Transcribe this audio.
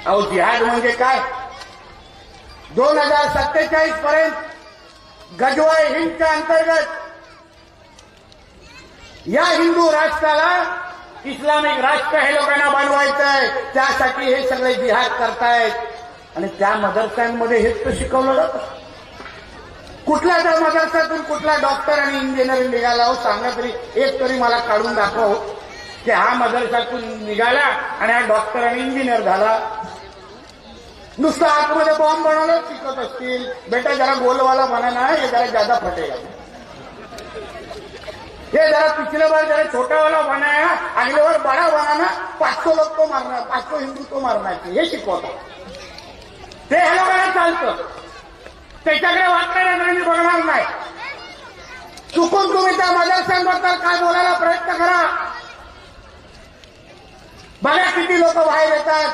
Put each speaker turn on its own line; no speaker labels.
अहो जिहाद म्हणजे काय? 2047 पर्यंत गजवाय हिंदच्या अंतर्गत या हिंदू राष्ट्राला इस्लामिक राष्ट्र हे लोकांना बनवायचंय. त्यासाठी हे सगळे जिहाद करतायत. आणि त्या मदरशांमध्ये हेच तर शिकवलं जातं. कुठल्या त्या मदरशातून कुठला डॉक्टर आणि इंजिनियर निघाला हो? सांगा तरी, एक तरी मला काढून दाखव की हा मदरशातून निघाला आणि हा डॉक्टर आणि इंजिनियर झाला. नुसतं आतमध्ये बॉम्ब बनवलं शिकत असतील. बेटा जरा गोलवाला बनाना है, ये जरा ज्यादा फटेगा. ये जरा पिछले बार जरा छोटा वाला बनाया, अगले बार बड़ा बनाना, 500 लोग को मारना, 500 हिंदू को मारना, हे शिकवतात. ते ह्या लोकांना चालतं. त्याच्याकडे वाटणाऱ्या मी बघणार नाही. चुकून तुम्ही त्या मदरशांबद्दल काय बोलायला प्रयत्न करा. बघा किती लोक बाहेर येतात.